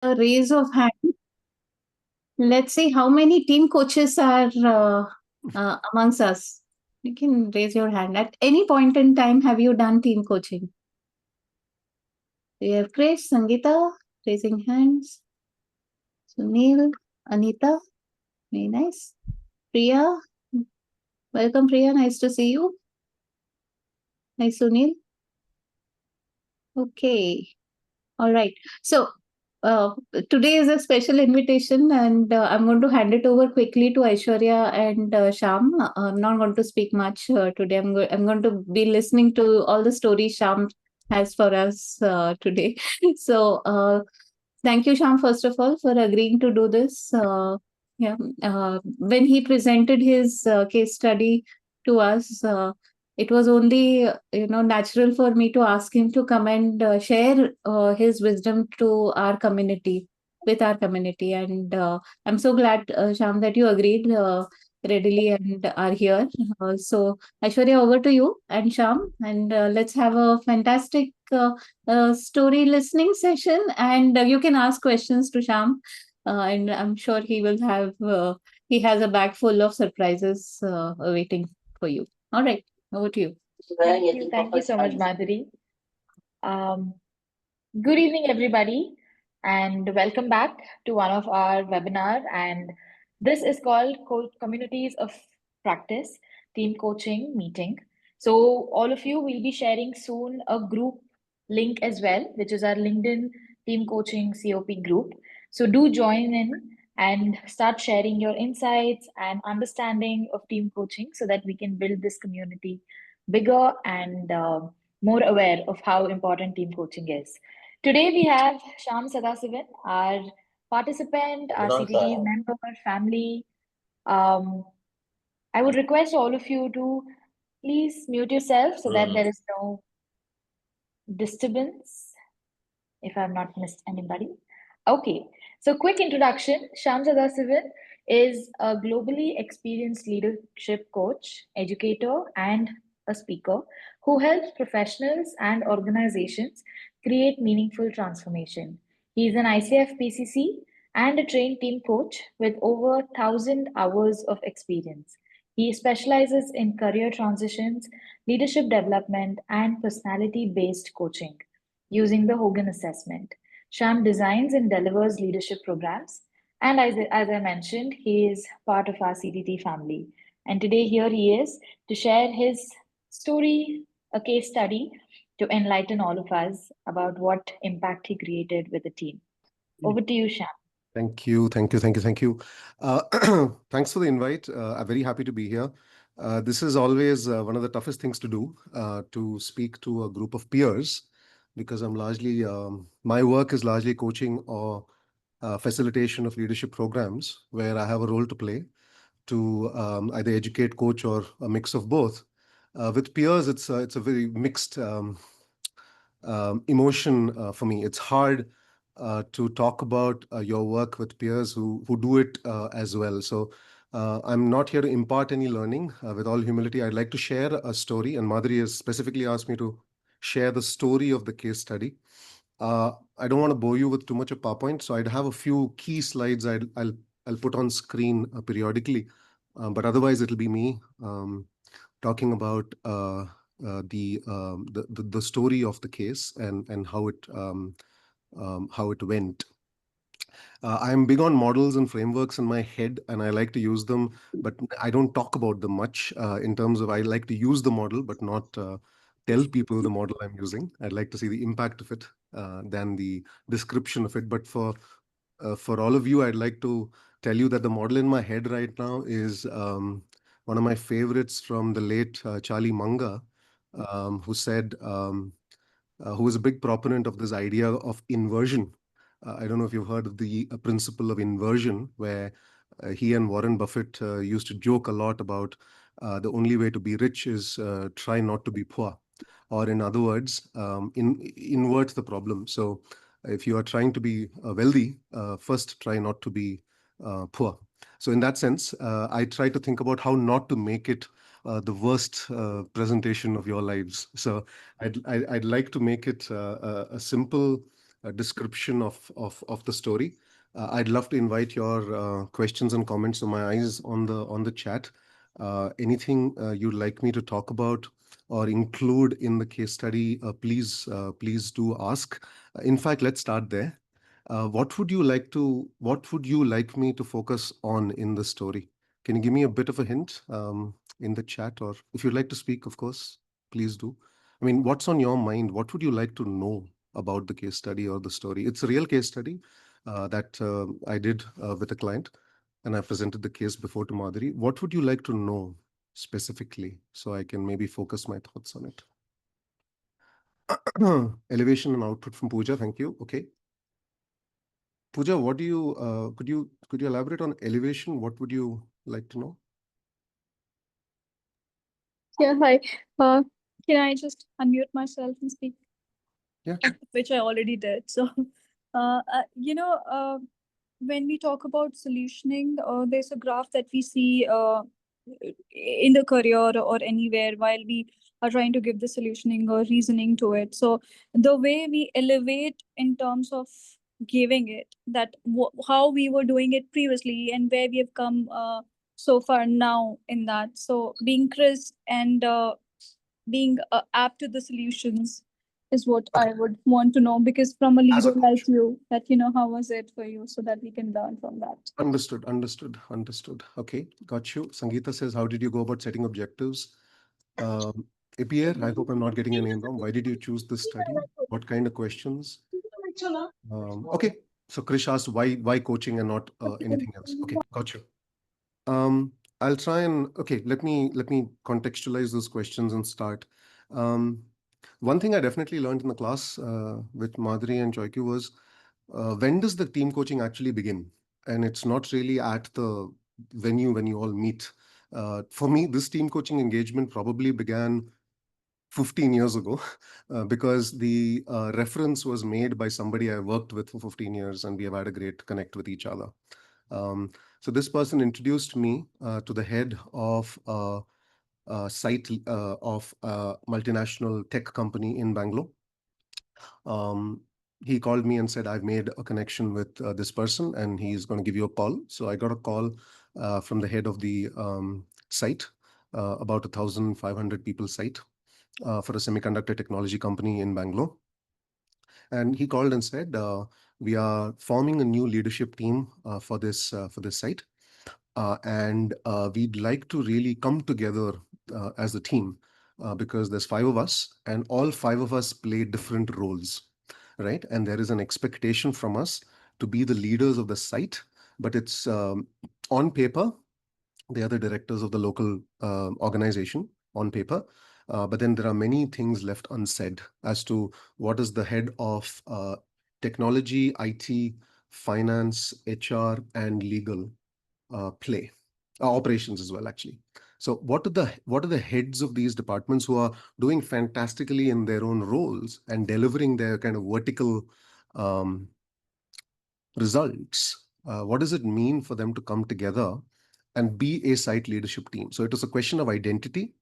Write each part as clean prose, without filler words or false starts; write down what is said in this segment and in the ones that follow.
a raise of hand. Let's see how many team coaches are amongst us. You can raise your hand. At any point in time, have you done team coaching? We have Krish, Sangeeta, raising hands. Sunil, Anita, very nice. Priya, welcome Priya, nice to see you. Nice Sunil. Okay, all right. So uh, today is a special invitation, and I'm going to hand it over quickly to Aishwarya and Shyam. I'm not going to speak much today. I'm going to be listening to all the stories Shyam has for us today. So thank you, Shyam, first of all, for agreeing to do this. Yeah, when he presented his case study to us, it was only natural for me to ask him to come and share his wisdom to our community, with our community, and I'm so glad, Shyam, that you agreed readily and are here. So, Aishwarya, over to you and Shyam, and let's have a fantastic story listening session, and you can ask questions to Sham, and I'm sure he has a bag full of surprises awaiting for you. All right, over to you. Thank you. Thank you so much, Madhuri. Um, Good evening, everybody, and welcome back to one of our webinar. And this is called Communities of Practice Team Coaching Meeting. So all of you will be sharing soon a group link as well, which is our LinkedIn Team Coaching COP group. So do join in and start sharing your insights and understanding of team coaching so that we can build this community bigger and more aware of how important team coaching is. Today we have Shyam Sadasivan, our participant, our CTT member, family. Um, I would request all of you to please mute yourself so that there is no disturbance, if I've not missed anybody. Okay, so quick introduction. Shyam Sadasivan is a globally experienced leadership coach, educator, and a speaker who helps professionals and organizations create meaningful transformation. He is an ICF PCC and a trained team coach with over 1,000 hours of experience. He specializes in career transitions, leadership development, and personality based coaching using the Hogan assessment. Sham designs and delivers leadership programs. And as I mentioned, he is part of our CDT family. And today, here he is to share his story, a case study to enlighten all of us about what impact he created with the team. Over to you, Sham. Thank you, thank you, thank you, thank you. Thanks for the invite. I'm very happy to be here. This is always one of the toughest things to do, to speak to a group of peers, because my work is largely coaching or facilitation of leadership programs where I have a role to play to either educate, coach, or a mix of both. With peers, it's a very mixed emotion for me. It's hard to talk about your work with peers who do it as well. So I'm not here to impart any learning. With all humility, I'd like to share a story, and Madhuri has specifically asked me to share the story of the case study. I don't want to bore you with too much of PowerPoint, so I'd have a few key slides I'll put on screen periodically, but otherwise it'll be me talking about the story of the case and how it went. I'm big on models and frameworks in my head, and I like to use them, but I don't talk about them much in terms of I like to use the model, but not tell people the model I'm using. I'd like to see the impact of it than the description of it. But for all of you, I'd like to tell you that the model in my head right now is one of my favorites from the late Charlie Munger, who said, who was a big proponent of this idea of inversion. I don't know if you've heard of the principle of inversion, where he and Warren Buffett used to joke a lot about the only way to be rich is try not to be poor. Or in other words, invert the problem. So if you are trying to be wealthy, first try not to be poor. So in that sense, I try to think about how not to make it the worst presentation of your lives. So I'd like to make it a simple description of the story. I'd love to invite your questions and comments. So my eyes on the chat. Anything you'd like me to talk about or include in the case study, please do ask. In fact, let's start there. What would you like me to focus on in the story? Can you give me a bit of a hint in the chat, or if you'd like to speak, of course, please do. I mean, what's on your mind? What would you like to know about the case study or the story? It's a real case study that I did with a client, and I presented the case before to Madhuri. What would you like to know specifically so I can maybe focus my thoughts on it? Elevation and output from Pooja. Thank you. Okay. Pooja, what do you could you elaborate on elevation? What would you like to know? Yeah, hi. Uh, can I just unmute myself and speak? Yeah. Which I already did. So, you know, when we talk about solutioning, there's a graph that we see in the career or anywhere while we are trying to give the solutioning or reasoning to it. So, the way we elevate in terms of giving it, that how we were doing it previously and where we have come so far now in that. So, being crisp and being apt to the solutions is what Okay. I would want to know, because from a As a leader coach. like you, that how was it for you, so that we can learn from that. Understood. Okay, got you. Sangeeta says, how did you go about setting objectives? Um, APR, I hope I'm not getting your name wrong. Why did you choose this study? What kind of questions? Okay, so Krish asked why coaching and not anything else. Okay, got you. Um, I'll try and okay. Let me contextualize those questions and start. Um, One thing I definitely learned in the class with Madhuri and Joyku was when does the team coaching actually begin? And it's not really at the venue when you all meet. For me, this team coaching engagement probably began 15 years ago because the reference was made by somebody I worked with for 15 years, and we have had a great connect with each other. Um, so this person introduced me to the head of site of a multinational tech company in Bangalore. Um, he called me and said, I've made a connection with this person and he's going to give you a call. So I got a call from the head of the site, about 1,500 people site for a semiconductor technology company in Bangalore. And he called and said, we are forming a new leadership team for this site. And we'd like to really come together as a team because there's five of us and all five of us play different roles, right? And there is an expectation from us to be the leaders of the site, but it's on paper, they are the directors of the local organization on paper. But then there are many things left unsaid as to what is the head of technology, IT, finance, HR, and legal play, operations as well, actually. So what are the heads of these departments who are doing fantastically in their own roles and delivering their kind of vertical um, results? What does it mean for them to come together and be a site leadership team? So it was a question of identity,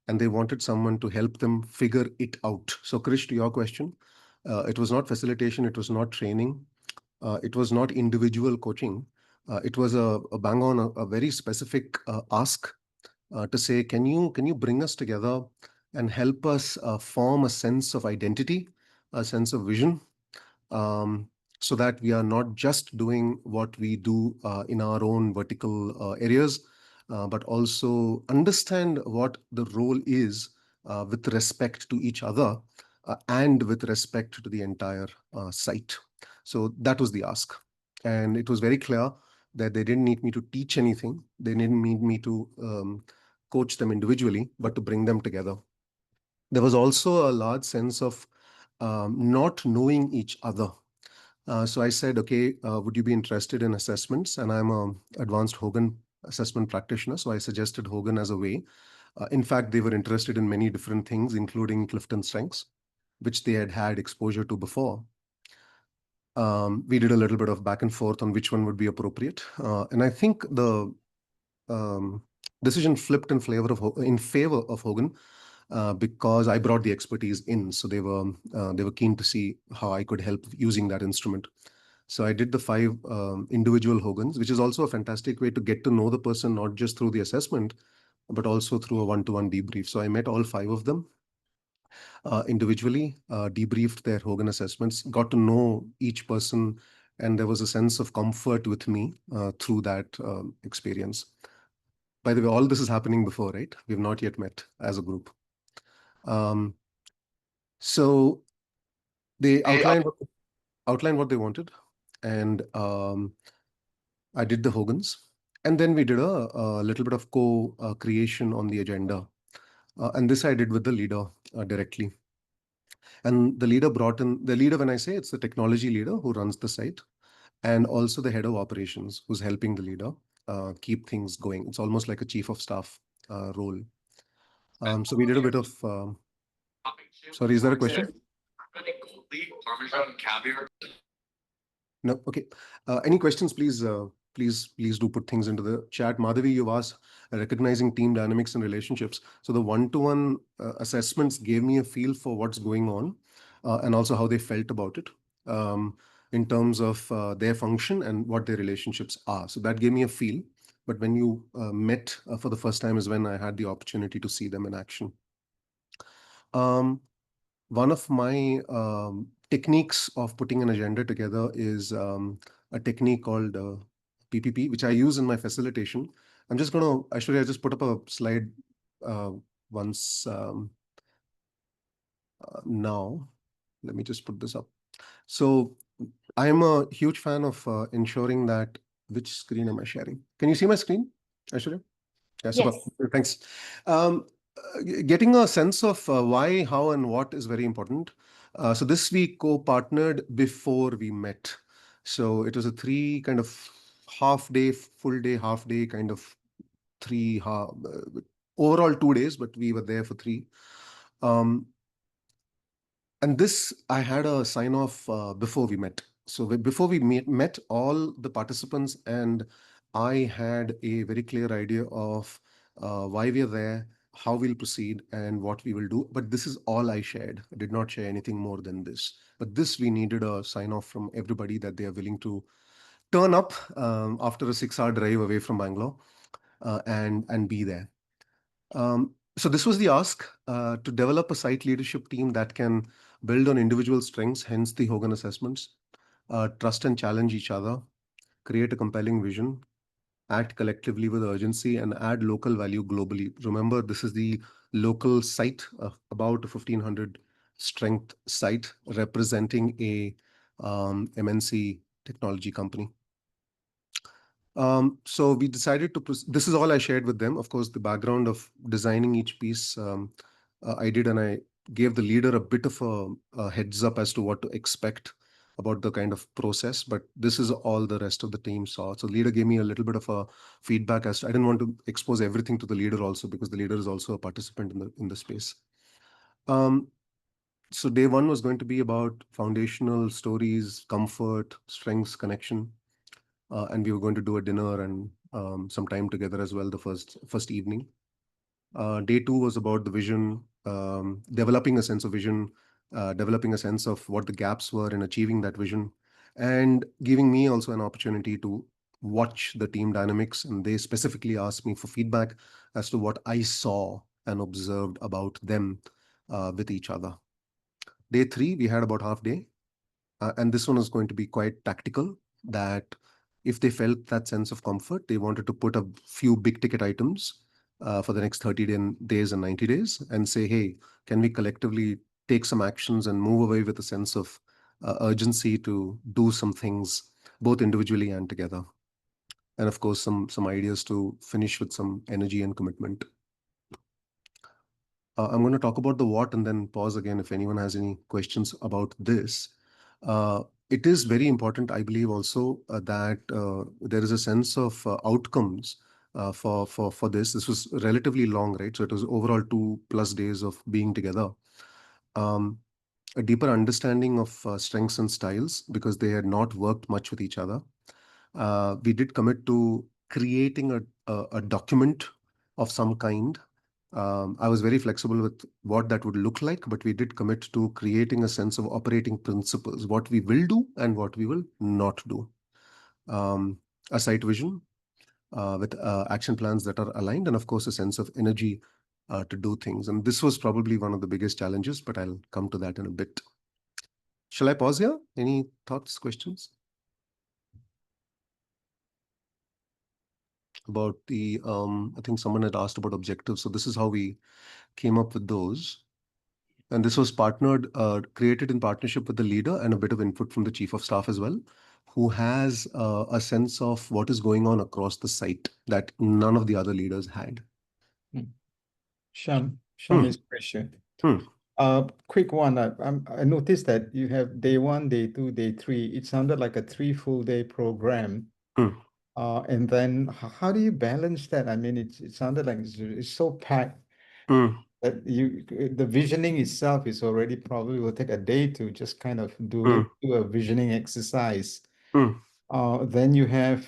and they wanted someone to help them figure it out. So, Krish, to your question, it was not facilitation, it was not training, it was not individual coaching. It was a bang on a very specific ask to say, can you bring us together and help us form a sense of identity, a sense of vision, um, so that we are not just doing what we do in our own vertical areas, but also understand what the role is with respect to each other and with respect to the entire site. So that was the ask. And it was very clear that they didn't need me to teach anything. They didn't need me to coach them individually, but to bring them together. There was also a large sense of not knowing each other. So I said, okay, would you be interested in assessments? And I'm an advanced Hogan assessment practitioner. So I suggested Hogan as a way. In fact, they were interested in many different things, including Clifton Strengths, which they had had exposure to before. We did a little bit of back and forth on which one would be appropriate. And I think the decision flipped in favor of Hogan because I brought the expertise in. So they were keen to see how I could help using that instrument. So I did the 5 individual Hogans, which is also a fantastic way to get to know the person, not just through the assessment, but also through a one-to-one debrief. So I met all 5 of them individually, debriefed their Hogan assessments, got to know each person, and there was a sense of comfort with me through that experience. By the way, all this is happening before, right? We've not yet met as a group. So they outlined what they wanted, and I did the Hogans, and then we did a little bit of co-creation on the agenda, and this I did with the leader directly. And the leader brought in the leader. When I say, it's the technology leader who runs the site, and also the head of operations who's helping the leader keep things going. It's almost like a chief of staff role. So we did a bit of. Sorry, is there a question? No. Okay. Any questions, please? Please do put things into the chat. Madhavi, you've asked recognizing team dynamics and relationships. So the one-to-one assessments gave me a feel for what's going on, and also how they felt about it, in terms of their function and what their relationships are. So that gave me a feel. But when you met for the first time is when I had the opportunity to see them in action. One of my techniques of putting an agenda together is a technique called PPP, which I use in my facilitation. I'm just going to, Aishwarya, I just put up a slide once now. Let me just put this up. So I am a huge fan of ensuring that, which screen am I sharing? Can you see my screen, Aishwarya? Yeah, super. Yes. Thanks. Getting a sense of why, how, and what is very important. So this we co-partnered before we met. So it was a 3 kind of half day, full day, half day, kind of 3 overall 2 days, but we were there for 3. And this, I had a sign off before we met. So before we met all the participants, and I had a very clear idea of why we are there, how we'll proceed, and what we will do. But this is all I shared. I did not share anything more than this. But this, we needed a sign off from everybody that they are willing to turn up after a 6-hour drive away from Bangalore and be there. So this was the ask, to develop a site leadership team that can build on individual strengths, hence the Hogan assessments, trust and challenge each other, create a compelling vision, act collectively with urgency, and add local value globally. Remember, this is the local site, about a 1,500 strength site representing a MNC technology company. So we decided to, this is all I shared with them. Of course, the background of designing each piece, I did, and I gave the leader a bit of a heads up as to what to expect about the kind of process, but this is all the rest of the team saw. So leader gave me a little bit of a feedback as to, I didn't want to expose everything to the leader also, because the leader is also a participant in the space. So day 1 was going to be about foundational stories, comfort, strengths, connection. And we were going to do a dinner and some time together as well the first evening. Day 2 was about the vision, developing a sense of vision, developing a sense of what the gaps were in achieving that vision, and giving me also an opportunity to watch the team dynamics. And they specifically asked me for feedback as to what I saw and observed about them with each other. Day 3, we had about half day. And this one is going to be quite tactical, that if they felt that sense of comfort, they wanted to put a few big ticket items for the next 30 days and 90 days and say, hey, can we collectively take some actions and move away with a sense of urgency to do some things, both individually and together. And of course, some ideas to finish with some energy and commitment. I'm going to talk about the what and then pause again if anyone has any questions about this. It is very important, I believe, also that there is a sense of outcomes for this. This was relatively long, right? So it was overall 2+ days of being together. A deeper understanding of strengths and styles, because they had not worked much with each other. We did commit to creating a document of some kind I was very flexible with what that would look like, but we did commit to creating a sense of operating principles, what we will do and what we will not do. A site vision with action plans that are aligned, and of course, a sense of energy to do things. And this was probably one of the biggest challenges, but I'll come to that in a bit. Shall I pause here? Any thoughts, questions? About the, I think someone had asked about objectives. So this is how we came up with those. And this was created in partnership with the leader and a bit of input from the chief of staff as well, who has a sense of what is going on across the site that none of the other leaders had. Shyam Hmm. is question. Hmm. Quick one. I noticed that you have day 1, day 2, day 3. It sounded like a 3 full day program. Hmm. And then how do you balance that? I mean, it sounded like it's so packed Hmm. that the visioning itself is already probably will take a day to just kind of do a visioning exercise. Hmm. Then you have,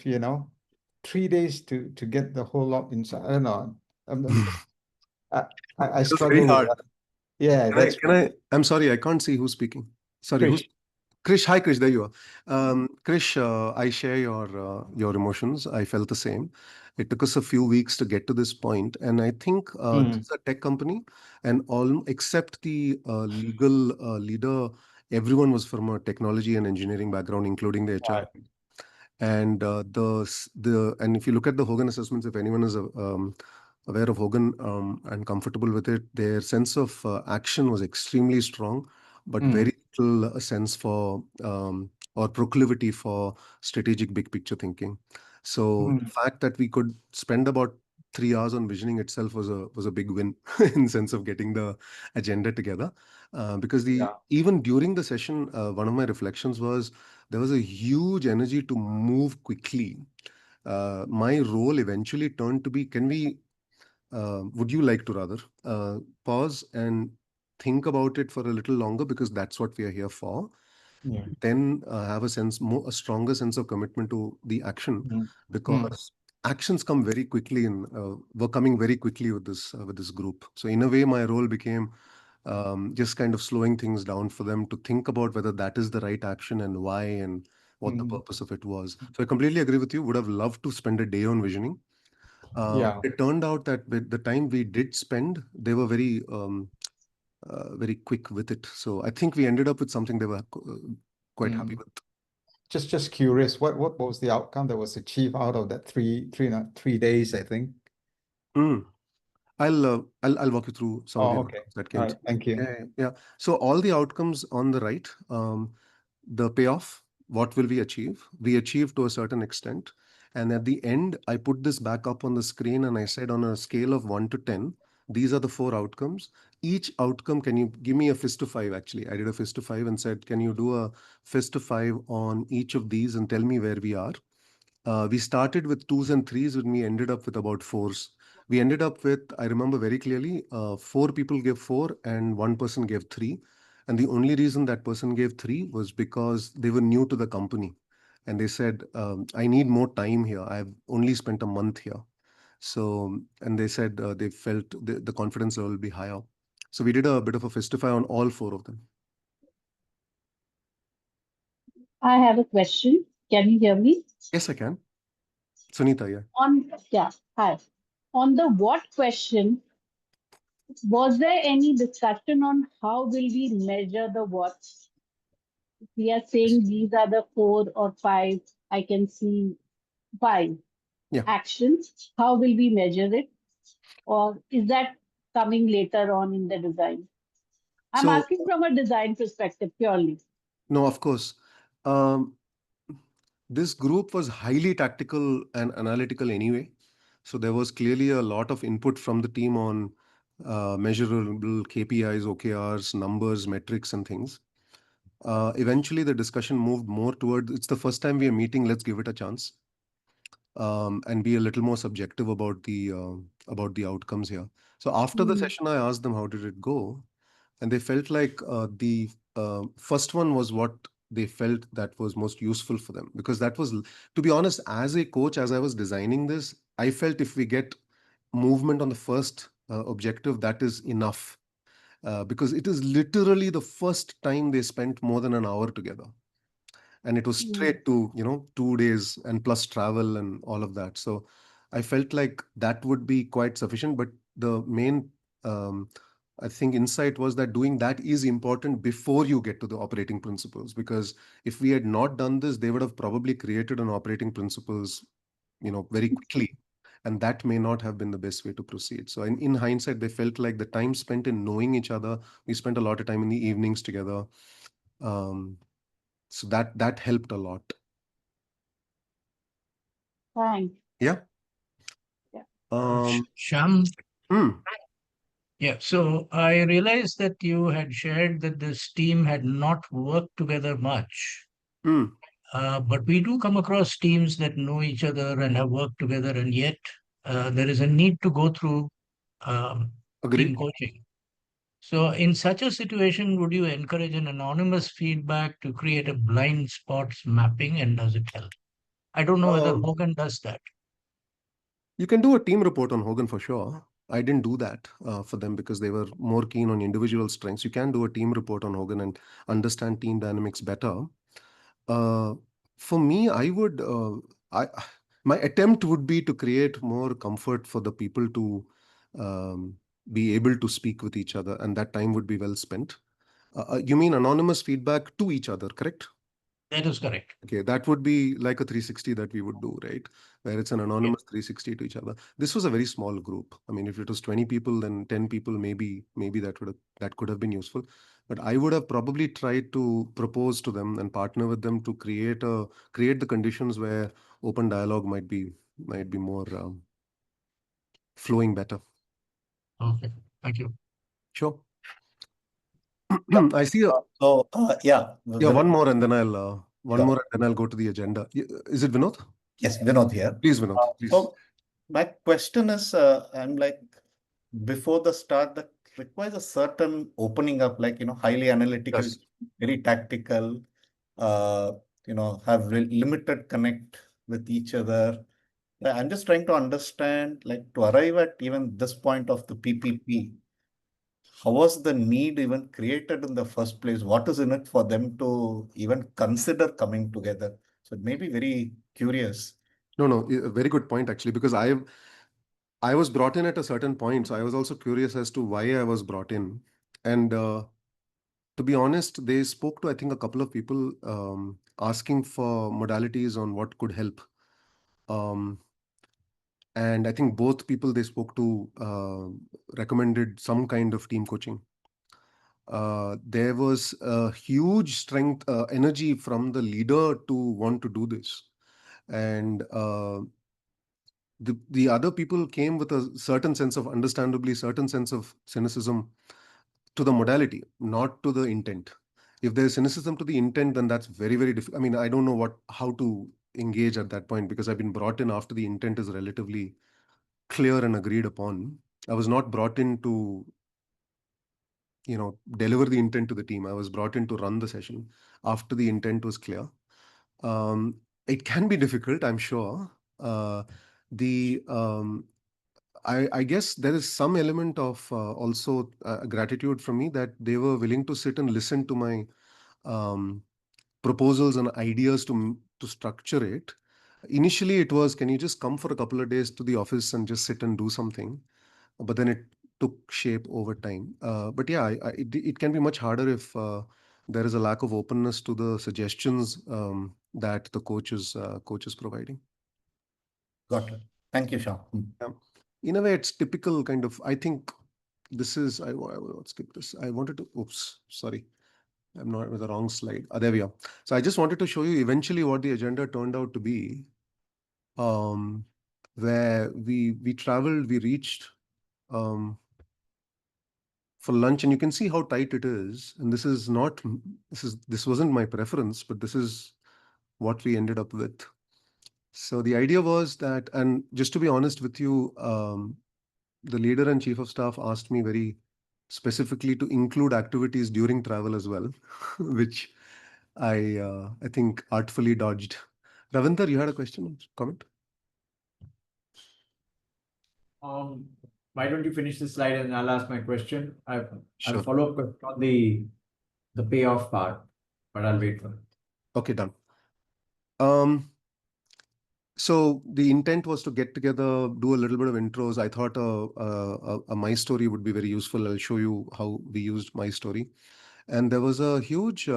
3 days to get the whole lot inside. I don't know. I It was struggle very with hard. that. Yeah, that's I'm sorry, I can't see who's speaking. Sorry, who's Krish. Krish? Hi, Krish. There you are. Krish, I share your emotions. I felt the same. It took us a few weeks to get to this point, and I think this is a tech company, and all except the legal leader, everyone was from a technology and engineering background, including the HR. Right. And and if you look at the Hogan assessments, if anyone is aware of Hogan and comfortable with it, their sense of action was extremely strong, but very little sense for or proclivity for strategic big picture thinking. So the fact that we could spend about 3 hours on visioning itself was a big win in sense of getting the agenda together. Because even during the session, one of my reflections was there was a huge energy to move quickly. My role eventually turned to be, would you like to rather pause and think about it for a little longer, because that's what we are here for. Yeah. Then have a stronger sense of commitment to the action, because actions come very quickly and were coming very quickly with this group. So in a way, my role became just kind of slowing things down for them to think about whether that is the right action and why and what the purpose of it was. So I completely agree with you. Would have loved to spend a day on visioning. It turned out that with the time we did spend, they were very quick with it. So I think we ended up with something they were quite happy with. Just curious, what was the outcome that was achieved out of that 3 days, I think? I'll walk you through some of the Okay. outcomes that All came. right. Thank you. Yeah. So all the outcomes on the right, the payoff, what will we achieve? We achieved to a certain extent. And at the end, I put this back up on the screen and I said on a scale of 1 to 10, these are the 4 outcomes. Each outcome, can you give me a fist of 5? Actually, I did a fist of 5 and said, can you do a fist of 5 on each of these and tell me where we are? We started with 2s and 3s, and we ended up with about 4s. We ended up with, I remember very clearly, 4 people gave 4 and 1 person gave 3. And the only reason that person gave 3 was because they were new to the company. And they said, I need more time here. I've only spent a month here. So, and they said they felt the confidence level will be higher. So we did a bit of a festify on all 4 of them. I have a question. Can you hear me? Yes, I can. Sunita, Hi. On the what question, was there any discussion on how will we measure the what? We are saying these are the 4 or 5. I can see 5 actions. How will we measure it? Or is that coming later on in the design? I'm asking from a design perspective purely. No, of course. This group was highly tactical and analytical anyway. So there was clearly a lot of input from the team on measurable KPIs, OKRs, numbers, metrics, and things. Eventually, the discussion moved more towards, it's the first time we are meeting, let's give it a chance, and be a little more subjective about the outcomes here. So after the session, I asked them, how did it go? And they felt like the first one was what they felt that was most useful for them, because that was, to be honest, as a coach, as I was designing this, I felt if we get movement on the first objective, that is enough. Because it is literally the first time they spent more than an hour together. And it was straight to, 2 days and plus travel and all of that. So I felt like that would be quite sufficient. But the main, um, I think, insight was that doing that is important before you get to the operating principles. Because if we had not done this, they would have probably created an operating principles, very quickly. And that may not have been the best way to proceed. So in hindsight, they felt like the time spent in knowing each other, we spent a lot of time in the evenings together. Um, so that helped a lot. Thanks. Yeah. Yeah. Shyam, Hmm. yeah, so I realized that you had shared that this team had not worked together much. Hmm. But we do come across teams that know each other and have worked together, and yet there is a need to go through um, Agreed. team coaching. So, in such a situation, would you encourage an anonymous feedback to create a blind spots mapping, and does it help? I don't know whether Hogan does that. You can do a team report on Hogan for sure. I didn't do that for them because they were more keen on individual strengths. You can do a team report on Hogan and understand team dynamics better. Uh, for me, I, my attempt would be to create more comfort for the people to um, be able to speak with each other, and that time would be well spent. You mean anonymous feedback to each other, correct? That is correct. Okay, that would be like a 360 that we would do, right? Where it's an anonymous 360 to each other. This was a very small group. I mean, if it was 20 people, then 10 people, maybe that could have been useful. But I would have probably tried to propose to them and partner with them to create the conditions where open dialogue might be more flowing better. Okay, thank you. Sure. Yeah. I see. Yeah. One more, and then I'll Sure. more, and then I'll go to the agenda. Is it Vinod? Yes, Vinod here. Please, Vinod. Please. So my question is, I'm like, before the start, that requires a certain opening up, like, highly analytical, Yes. very tactical, uh, have limited connect with each other. I'm just trying to understand, like, to arrive at even this point of the PPP, how was the need even created in the first place? What is in it for them to even consider coming together? So it may be very curious. No, a very good point actually, because I was brought in at a certain point, so I was also curious as to why I was brought in. And to be honest, they spoke to, I think, a couple of people asking for modalities on what could help. Um, and I think both people they spoke to recommended some kind of team coaching. There was a huge strength, energy from the leader to want to do this. And the other people came with a certain sense of, understandably, certain sense of cynicism to the modality, not to the intent. If there's cynicism to the intent, then that's very, very difficult. I mean, I don't know how to engage at that point, because I've been brought in after the intent is relatively clear and agreed upon. I was not brought in to, deliver the intent to the team. I was brought in to run the session after the intent was clear. It can be difficult, I'm sure. The I guess there is some element of also gratitude from me that they were willing to sit and listen to my um, proposals and ideas to structure it. Initially, it was, can you just come for a couple of days to the office and just sit and do something? But then it took shape over time. But yeah, it can be much harder if there is a lack of openness to the suggestions that the coach is providing. Got it. Thank you, Shyam. Yeah. In a way, it's typical kind of, I think this is, I will skip this. I wanted to, oops, sorry. I'm not with the wrong slide. There we are. So I just wanted to show you eventually what the agenda turned out to be. Where we traveled, we reached for lunch, and you can see how tight it is. And this wasn't my preference, but this is what we ended up with. So the idea was that, and just to be honest with you, the leader and chief of staff asked me very specifically to include activities during travel as well, which I think artfully dodged. Ravinder, you had a question or comment? why don't you finish this slide and I'll ask my question. I'll Sure. follow up on the payoff part, but I'll wait for it. Okay, done. So the intent was to get together, do a little bit of intros. I thought a my story would be very useful. I'll show you how we used my story. And there was a huge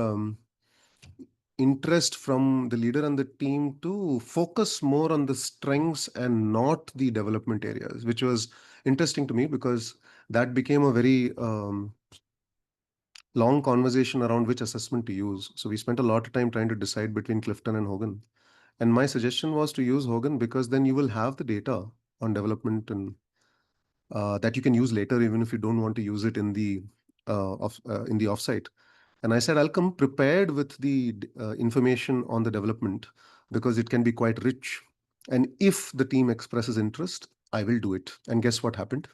interest from the leader and the team to focus more on the strengths and not the development areas, which was interesting to me because that became a very long conversation around which assessment to use. So we spent a lot of time trying to decide between Clifton and Hogan. And my suggestion was to use Hogan because then you will have the data on development and that you can use later, even if you don't want to use it in the offsite. And I said, I'll come prepared with the information on the development because it can be quite rich. And if the team expresses interest, I will do it. And guess what happened?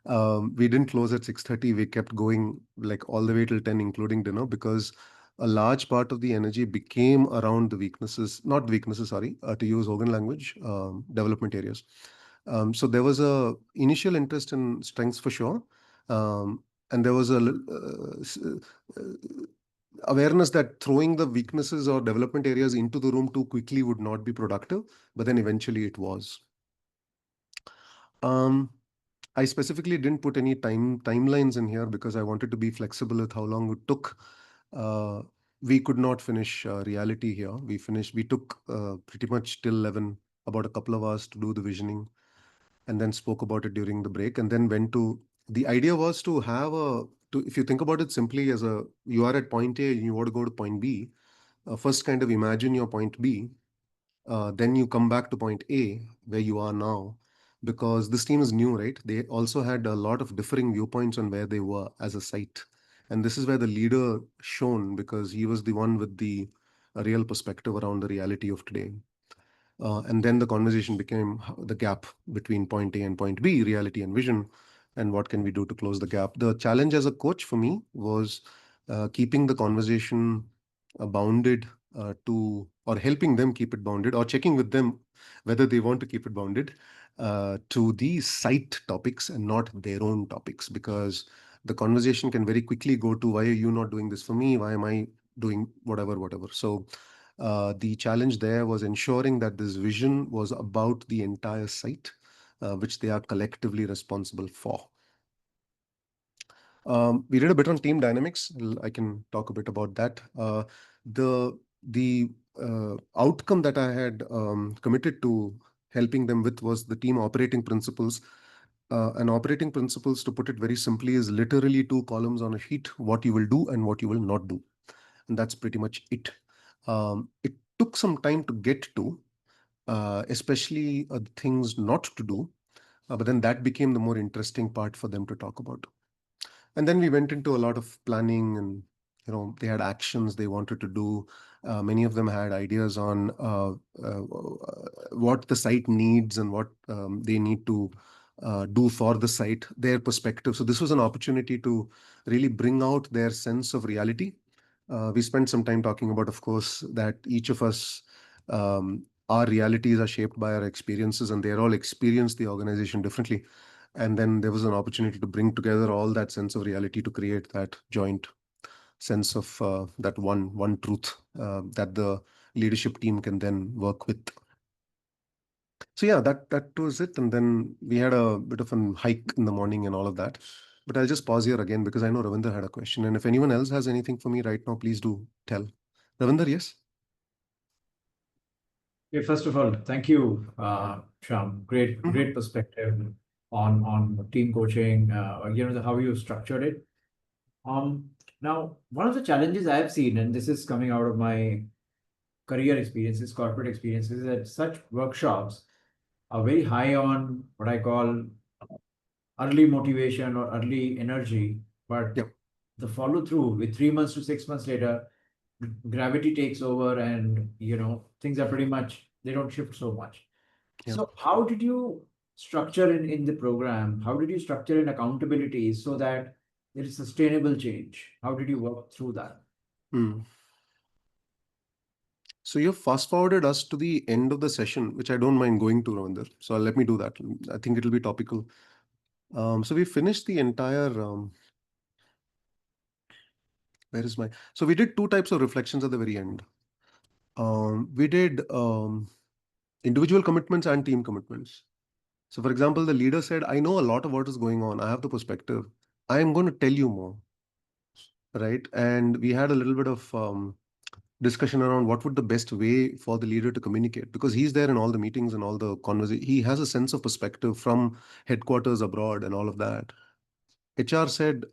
We didn't close at 6:30. We kept going like all the way till 10, including dinner, because a large part of the energy became around the weaknesses, not the weaknesses, sorry, to use Hogan language, development areas. So there was a initial interest in strengths for sure. And there was a awareness that throwing the weaknesses or development areas into the room too quickly would not be productive, but then eventually it was. I specifically didn't put any timelines in here because I wanted to be flexible with how long it took. We could not finish reality here. We took pretty much till 11, about a couple of hours to do the visioning, and then spoke about it during the break, and then went to, the idea was to have if you think about it simply as you are at point A and you want to go to point B, first kind of imagine your point B, then you come back to point A where you are now, because this team is new, right? They also had a lot of differing viewpoints on where they were as a site. And this is where the leader shone, because he was the one with the real perspective around the reality of today. And then the conversation became the gap between point A and point B, reality and vision, and what can we do to close the gap. The challenge as a coach for me was keeping the conversation bounded or helping them keep it bounded, or checking with them whether they want to keep it bounded to the site topics and not their own topics, because the conversation can very quickly go to, why are you not doing this for me? Why am I doing whatever? So the challenge there was ensuring that this vision was about the entire site, which they are collectively responsible for. We did a bit on team dynamics. I can talk a bit about that. The outcome that I had committed to helping them with was the team operating principles. And operating principles, to put it very simply, is literally 2 columns on a sheet: what you will do and what you will not do. And that's pretty much it. It took some time to get to, especially things not to do, but then that became the more interesting part for them to talk about. And then we went into a lot of planning, and they had actions they wanted to do. Many of them had ideas on what the site needs and what they need to do for the site, their perspective. So this was an opportunity to really bring out their sense of reality. We spent some time talking about, of course, that each of us, our realities are shaped by our experiences, and they're all experience the organization differently. And then there was an opportunity to bring together all that sense of reality to create that joint sense of that one truth that the leadership team can then work with. So yeah, that was it. And then we had a bit of a hike in the morning and all of that. But I'll just pause here again because I know Ravinder had a question. And if anyone else has anything for me right now, please do tell. Ravinder, yes? Okay, first of all, thank you, Shyam. Great perspective on team coaching. How you structured it. Now, one of the challenges I have seen, and this is coming out of my career experiences, corporate experiences, that such workshops are very high on what I call early motivation or early energy, but Yep. the follow through with 3 months to 6 months later, gravity takes over, and things are pretty much, they don't shift so much. Yep. So how did you structure in the program? How did you structure in accountability so that there is sustainable change? How did you work through that? So you fast forwarded us to the end of the session, which I don't mind going to, Ravinder. So let me do that. I think it'll be topical. So we finished the entire. Where is my? So we did two types of reflections at the very end. We did individual commitments and team commitments. So, for example, the leader said, "I know a lot of what is going on. I have the perspective. I am going to tell you more." Right? And we had a little bit of discussion around what would the best way for the leader to communicate, because he's there in all the meetings and all the conversation. He has a sense of perspective from headquarters abroad and all of that. HR said,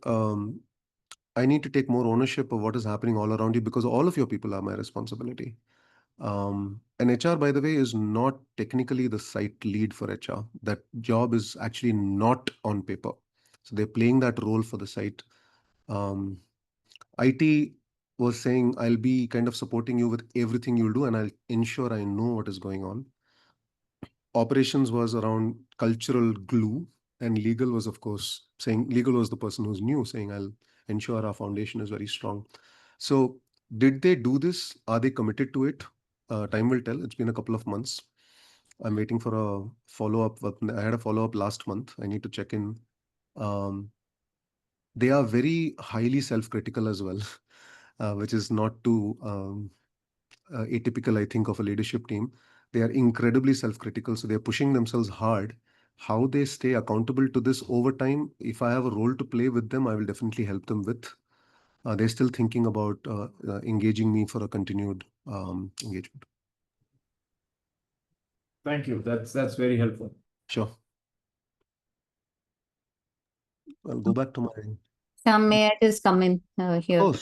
I need to take more ownership of what is happening all around you because all of your people are my responsibility. And HR, by the way, is not technically the site lead for HR. That job is actually not on paper. So they're playing that role for the site. IT was saying, I'll be kind of supporting you with everything you'll do, and I'll ensure I know what is going on. Operations was around cultural glue, and legal was, of course, saying legal was the person who's new, saying, I'll ensure our foundation is very strong. So, did they do this? Are they committed to it? Time will tell. It's been a couple of months. I'm waiting for a follow up. I had a follow up last month. I need to check in. They are very highly self critical as well, which is not too atypical, I think, of a leadership team. They are incredibly self-critical, so they're pushing themselves hard. How they stay accountable to this over time, if I have a role to play with them, I will definitely help them with. They're still thinking about engaging me for a continued engagement. Thank you. That's very helpful. Sure. I'll go back to my. Sam, may I just come in here? Oh,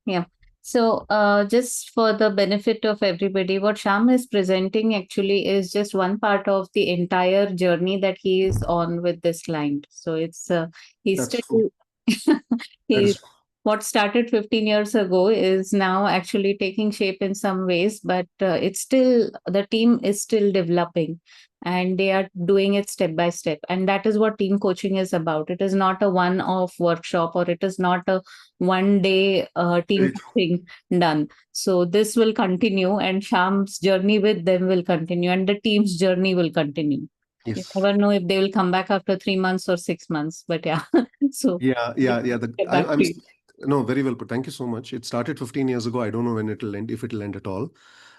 Yeah. So, just for the benefit of everybody, what Shyam is presenting actually is just one part of the entire journey that he is on with this client. So, it's he's that's still true. he's what started 15 years ago is now actually taking shape in some ways, but it's still the team is still developing and they are doing it step by step. And that is what team coaching is about. It is not a one off workshop or it is not a one day team coaching done. So this will continue and Shyam's journey with them will continue and the team's journey will continue. Yes. You never know if they will come back after 3 months or 6 months, but yeah. So yeah. I'm no, very well put. Thank you so much. It started 15 years ago. I don't know when it'll end, if it'll end at all.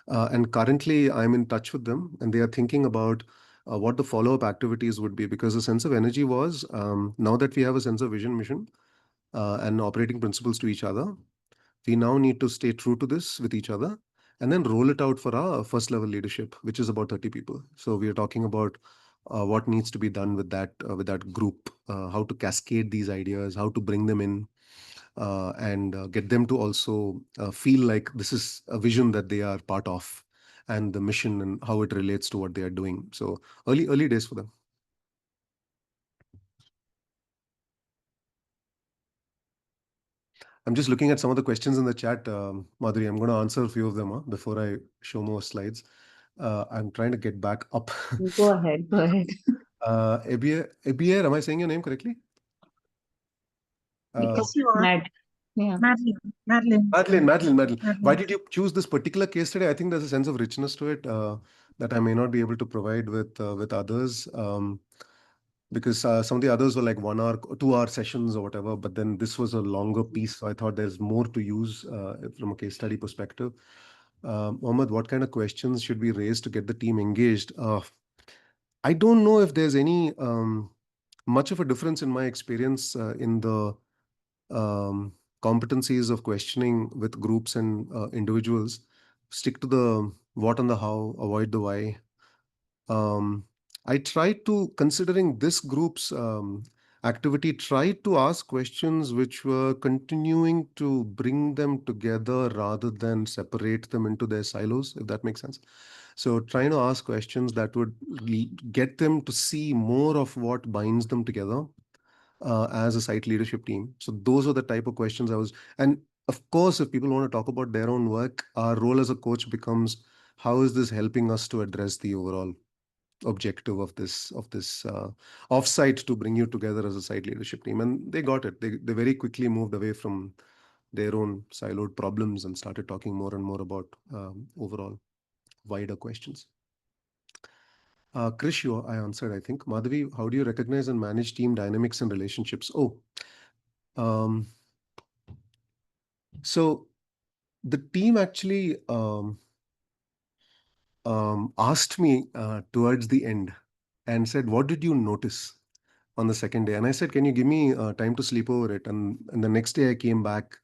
And currently, I'm in touch with them, and they are thinking about what the follow-up activities would be, because the sense of energy was now that we have a sense of vision, mission, and operating principles to each other, we now need to stay true to this with each other and then roll it out for our first level leadership, which is about 30 people. So we are talking about what needs to be done with that group, how to cascade these ideas, how to bring them in, and get them to also feel like this is a vision that they are part of, and the mission and how it relates to what they are doing. So early days for them. I'm just looking at some of the questions in the chat, Madhuri. I'm going to answer a few of them before I show more slides. I'm trying to get back up. Go ahead. Ebier, am I saying your name correctly? Yes, you are. Yeah. Madeline. Why did you choose this particular case study? I think there's a sense of richness to it that I may not be able to provide with others. Because some of the others were like 1 hour, 2 hour sessions or whatever, but then this was a longer piece. So I thought there's more to use from a case study perspective. Mohammed, what kind of questions should we raise to get the team engaged? I don't know if there's any much of a difference in my experience in the competencies of questioning with groups and individuals. Stick to the what and the how, avoid the why. I tried to, considering this group's activity, tried to ask questions which were continuing to bring them together rather than separate them into their silos, if that makes sense. So trying to ask questions that would get them to see more of what binds them together as a site leadership team. So those are the type of questions I was, and of course, if people want to talk about their own work, our role as a coach becomes, how is this helping us to address the overall objective of this offsite to bring you together as a site leadership team? And they got it. They very quickly moved away from their own siloed problems and started talking more and more about overall wider questions. Krish, I answered, I think. Madhavi, how do you recognize and manage team dynamics and relationships? Um, so the team actually asked me towards the end and said, "What did you notice on the second day?" And I said, "Can you give me time to sleep over it?" And the next day I came back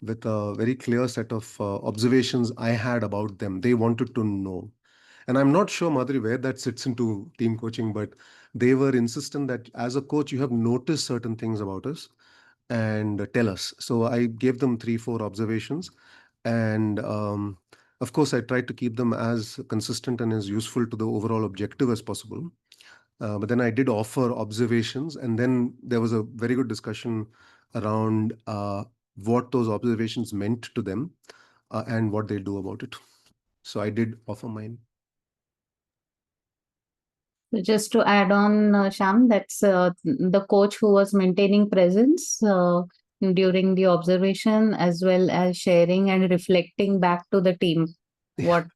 with a very clear set of observations I had about them. They wanted to know. And I'm not sure, Madhuri, where that sits into team coaching, but they were insistent that as a coach, you have noticed certain things about us and tell us. So I gave them 3, 4 observations. And of course, I tried to keep them as consistent and as useful to the overall objective as possible. But then I did offer observations, and then there was a very good discussion around what those observations meant to them and what they'll do about it. So I did offer mine. Just to add on, Shyam, that's the coach who was maintaining presence during the observation, as well as sharing and reflecting back to the team what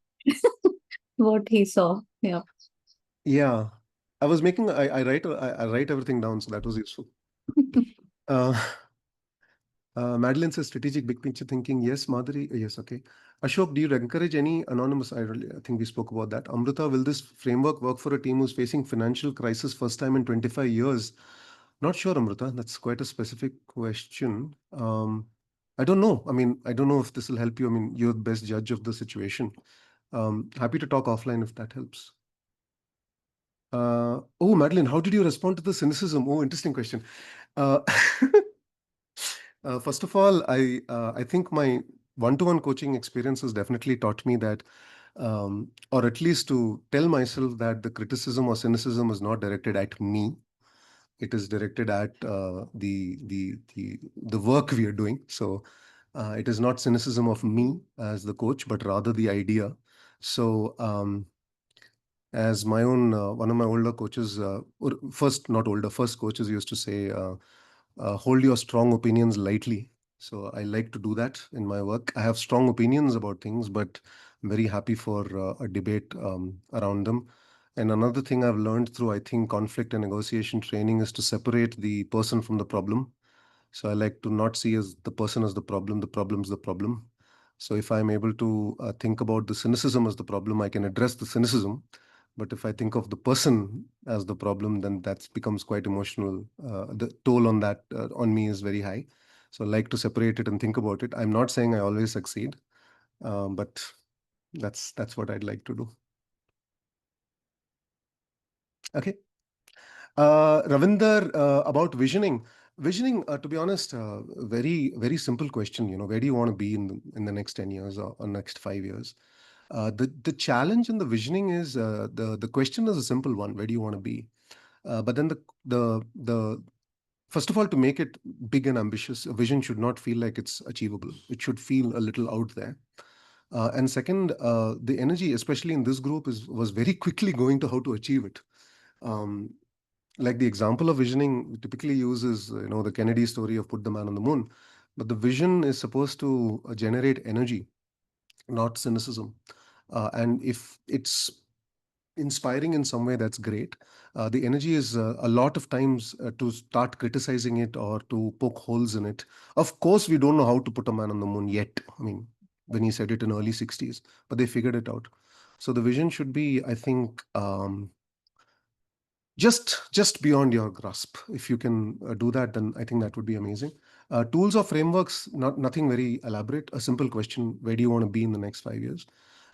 what he saw. Yeah. Yeah, I was making. I write everything down, so that was useful. Uh, Madeline says strategic big picture thinking. Yes, Madhuri. Yes, okay. Ashok, do you encourage any anonymous? I think we spoke about that. Amrita, will this framework work for a team who's facing financial crisis first time in 25 years? Not sure, Amrita. That's quite a specific question. I don't know. I mean, I don't know if this will help you. I mean, you're the best judge of the situation. Happy to talk offline if that helps. Oh, Madeline, how did you respond to the cynicism? Oh, interesting question. Uh, First of all, I think my one-to-one coaching experience has definitely taught me that, or at least to tell myself that the criticism or cynicism is not directed at me. It is directed at the work we are doing. So it is not cynicism of me as the coach, but rather the idea. So as my own one of my older coaches, or first not older, first coaches used to say, hold your strong opinions lightly. So I like to do that in my work. I have strong opinions about things, but I'm very happy for a debate around them. And another thing I've learned through, I think, conflict and negotiation training is to separate the person from the problem. So I like to not see as the person as the problem's the problem. So if I'm able to think about the cynicism as the problem, I can address the cynicism. But if I think of the person as the problem, then that becomes quite emotional. The toll on that on me is very high. So I like to separate it and think about it. I'm not saying I always succeed, but that's what I'd like to do. Okay. Ravinder, about visioning. Visioning, to be honest, very, very simple question. You know, where do you want to be in the next 10 years or next 5 years? The challenge in the visioning is the question is a simple one. Where do you want to be? But then the first of all, to make it big and ambitious, a vision should not feel like it's achievable. It should feel a little out there. And second, the energy, especially in this group, was very quickly going to how to achieve it. Um, like the example of visioning we typically uses, the Kennedy story of put the man on the moon. But the vision is supposed to generate energy, not cynicism. And if it's inspiring in some way, that's great. The energy is a lot of times to start criticizing it or to poke holes in it. Of course, we don't know how to put a man on the moon yet. I mean, when he said it in early 60s, but they figured it out. So the vision should be, I think, just beyond your grasp. If you can do that, then I think that would be amazing. Tools or frameworks, nothing very elaborate. A simple question: where do you want to be in the next 5 years?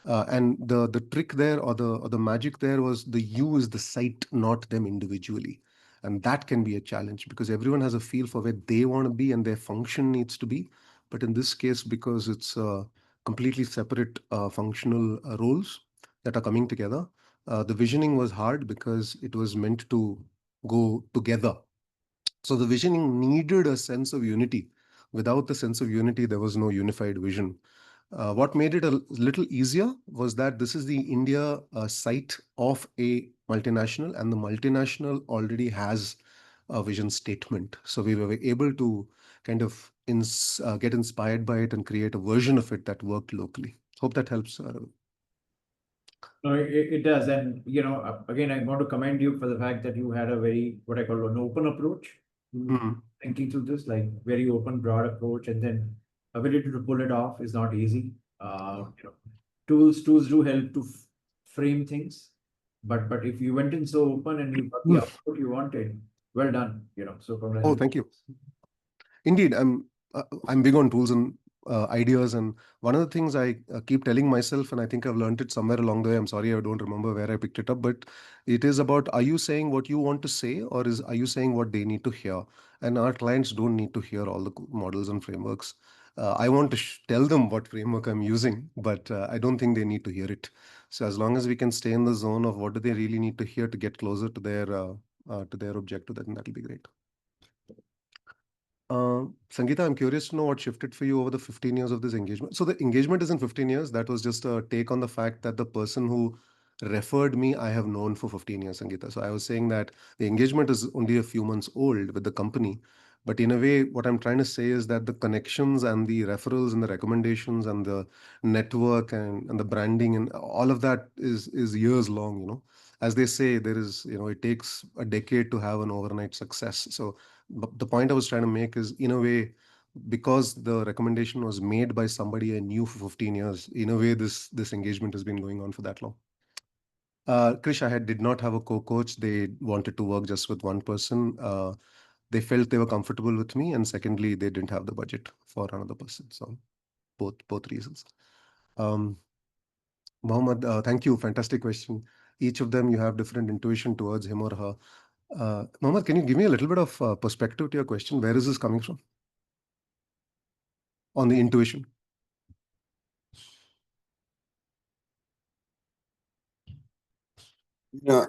And the trick there, or the magic there, was the you is the site, not them individually. And that can be a challenge because everyone has a feel for where they want to be and their function needs to be. But in this case, because it's completely separate functional roles that are coming together, the visioning was hard because it was meant to go together. So the visioning needed a sense of unity. Without the sense of unity, there was no unified vision. What made it a little easier was that this is the India site of a multinational, and the multinational already has a vision statement. So we were able to kind of get inspired by it and create a version of it that worked locally. Hope that helps. No, it does. And, again, I want to commend you for the fact that you had a very, what I call an open approach to thinking through this, like very open, broad approach, and then ability to pull it off is not easy. Tools do help to frame things, but if you went in so open and you got the output you wanted, well done. So Oh, congratulations. thank you. Indeed, I'm big on tools and ideas, and one of the things I keep telling myself, and I think I've learned it somewhere along the way. I'm sorry, I don't remember where I picked it up, but it is about: are you saying what you want to say, or are you saying what they need to hear? And our clients don't need to hear all the models and frameworks. I want to tell them what framework I'm using, but I don't think they need to hear it. So as long as we can stay in the zone of what do they really need to hear to get closer to their objective, then that'll be great. Sangeeta, I'm curious to know what shifted for you over the 15 years of this engagement. So the engagement isn't 15 years. That was just a take on the fact that the person who referred me, I have known for 15 years, Sangeeta. So I was saying that the engagement is only a few months old with the company. But in a way, what I'm trying to say is that the connections and the referrals and the recommendations and the network and the branding and all of that is years long. As they say, there is, it takes a decade to have an overnight success. So but the point I was trying to make is, in a way, because the recommendation was made by somebody I knew for 15 years, in a way, this engagement has been going on for that long. Krish, did not have a co-coach. They wanted to work just with one person. They felt they were comfortable with me, and secondly, they didn't have the budget for another person. So both reasons. Mohammed, thank you. Fantastic question. Each of them, you have different intuition towards him or her. Mohammed, can you give me a little bit of perspective to your question? Where is this coming from? On the intuition. No,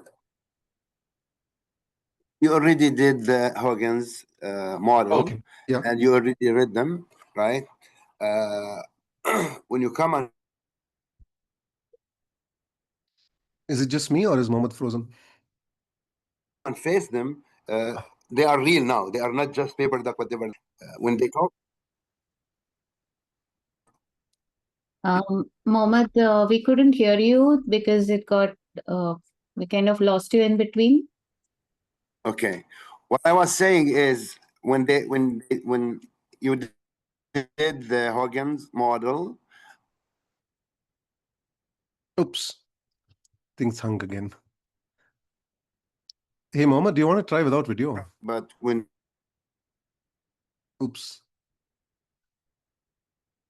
you already did the Huggins model, Okay. Yeah. and you already read them, right? When you come and Is it just me or is Mohammed frozen? face them, they are real now. They are not just paper that whatever. When they talk, Mohammed, we couldn't hear you because we kind of lost you in between. okay. What I was saying is when you did the Huggins model. Oops. Things hung again. Hey, Mohammed, do you want to try without video? But when Oops.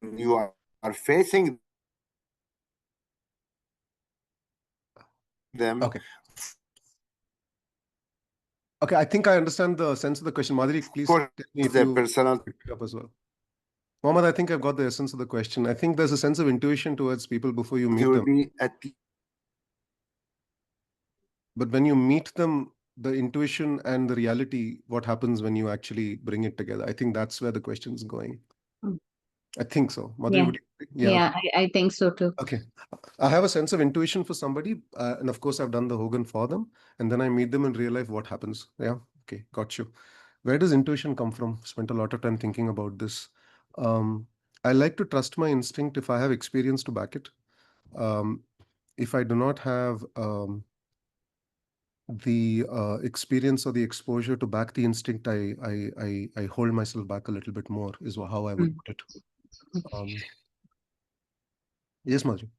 you are facing them. Okay. Okay, I think I understand the sense of the question. Madhuri, please tell me if you personal pick it up as well. Mohammed, I think I've got the essence of the question. I think there's a sense of intuition towards people before you meet them. But when you meet them, the intuition and the reality, what happens when you actually bring it together? I think that's where the question is going. I think so. Madhuri, Yeah, I think so too. Okay. I have a sense of intuition for somebody. And of course, I've done the Hogan for them. And then I meet them in real life. What happens? Yeah. Okay. Got you. Where does intuition come from? Spent a lot of time thinking about this. I like to trust my instinct if I have experience to back it. If I do not have the experience or the exposure to back the instinct, I hold myself back a little bit more, is how I would put it. Yes, Madhuri.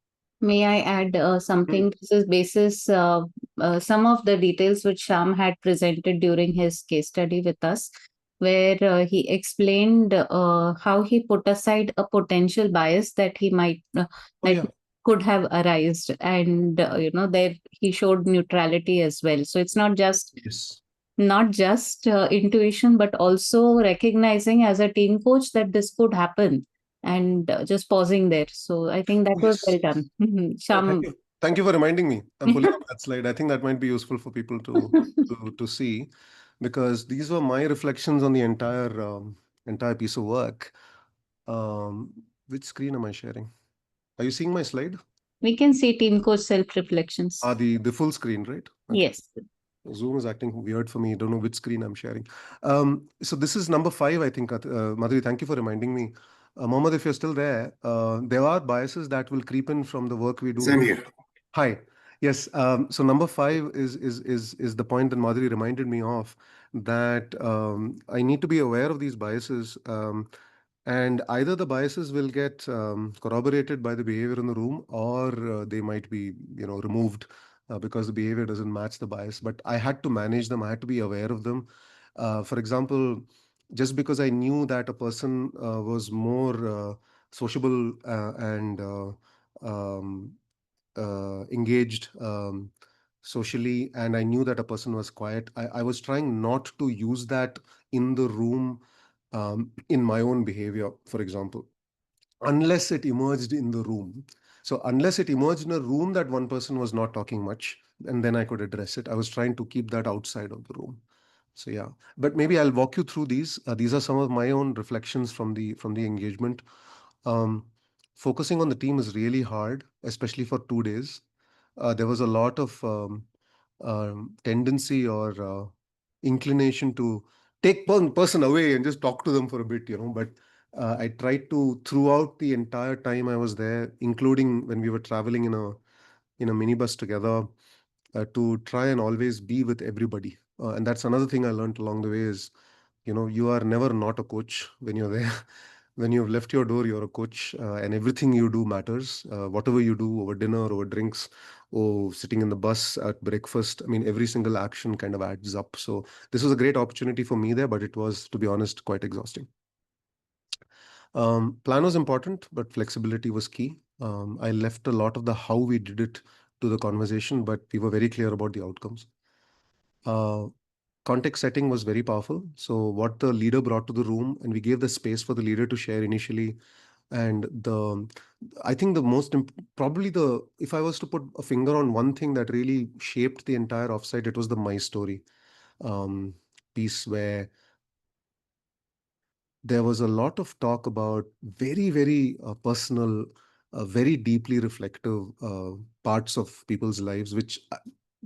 May I add something? This is basis some of the details which Shyam had presented during his case study with us, where he explained how he put aside a potential bias that he might could have arisen, and there he showed neutrality as well. So it's not just intuition, but also recognizing as a team coach that this could happen. And just pausing there. So I think that was well done. Shyam. Thank you for reminding me. I'm pulling up that slide. I think that might be useful for people to see, because these were my reflections on the entire piece of work. Which screen am I sharing? Are you seeing my slide? We can see team coach self-reflections. The full screen, right? Okay. Yes. Zoom is acting weird for me. Don't know which screen I'm sharing. So this is number 5, I think. Madhuri, thank you for reminding me. Mohammed, if you're still there, there are biases that will creep in from the work we do. Same here. Hi. Yes. So number five is the point that Madhuri reminded me of, that I need to be aware of these biases, and either the biases will get corroborated by the behavior in the room, or they might be, removed because the behavior doesn't match the bias. But I had to manage them. I had to be aware of them. For example, just because I knew that a person was more sociable and um, engaged socially, and I knew that a person was quiet, I was trying not to use that in the room, in my own behavior, for example, unless it emerged in the room. So unless it emerged in a room that one person was not talking much, and then I could address it, I was trying to keep that outside of the room. So yeah, but maybe I'll walk you through these. These are some of my own reflections from the engagement. um, Focusing on the team is really hard, especially for 2 days. There was a lot of tendency or inclination to take one person away and just talk to them for a bit, But I tried to, throughout the entire time I was there, including when we were traveling in a minibus together, to try and always be with everybody. And that's another thing I learned along the way is, you are never not a coach when you're there. When you've left your door, you're a coach, and everything you do matters. Whatever you do over dinner, over drinks, or sitting in the bus at breakfast, I mean, every single action kind of adds up. So this was a great opportunity for me there, but it was, to be honest, quite exhausting. Plan was important, but flexibility was key. I left a lot of the how we did it to the conversation, but we were very clear about the outcomes. Uh, Context setting was very powerful. So what the leader brought to the room, and we gave the space for the leader to share initially. And I think the probably if I was to put a finger on one thing that really shaped the entire offsite, it was the my story um, piece, where there was a lot of talk about very, very personal, very deeply reflective parts of people's lives, which I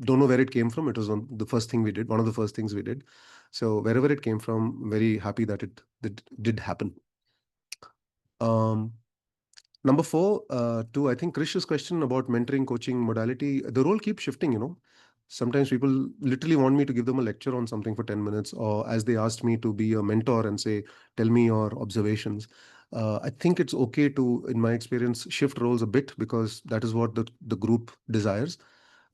don't know where it came from. It was the first thing we did, one of the first things we did. So wherever it came from, very happy that it did happen. Um, Number four, to I think Krish's question about mentoring, coaching, modality, the role keeps shifting. Sometimes people literally want me to give them a lecture on something for 10 minutes, or as they asked me to be a mentor and say, tell me your observations. I think it's okay to, in my experience, shift roles a bit, because that is what the group desires.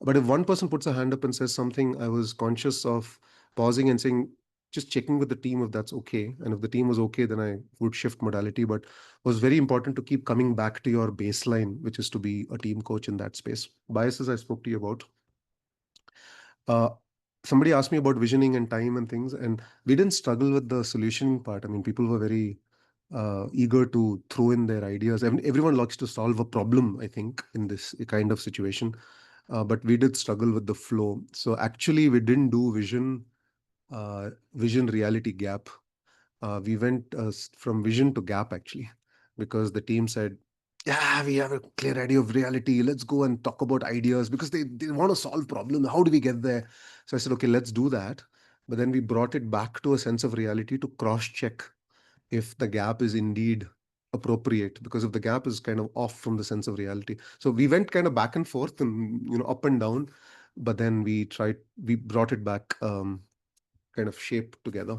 But if one person puts a hand up and says something, I was conscious of pausing and saying, just checking with the team if that's okay. And if the team was okay, then I would shift modality. But was very important to keep coming back to your baseline, which is to be a team coach in that space. Biases I spoke to you about. Uh, Somebody asked me about visioning and time and things, and we didn't struggle with the solution part. I mean, people were very eager to throw in their ideas. I mean, everyone likes to solve a problem, I think, in this kind of situation. But we did struggle with the flow. So actually, we didn't do vision reality gap. We went from vision to gap, actually, because the team said, yeah, we have a clear idea of reality. Let's go and talk about ideas, because they want to solve problems. How do we get there? So I said, okay, let's do that. But then we brought it back to a sense of reality to cross check if the gap is indeed appropriate, because if the gap is kind of off from the sense of reality. So we went kind of back and forth and, up and down, but then we brought it back, kind of shape together.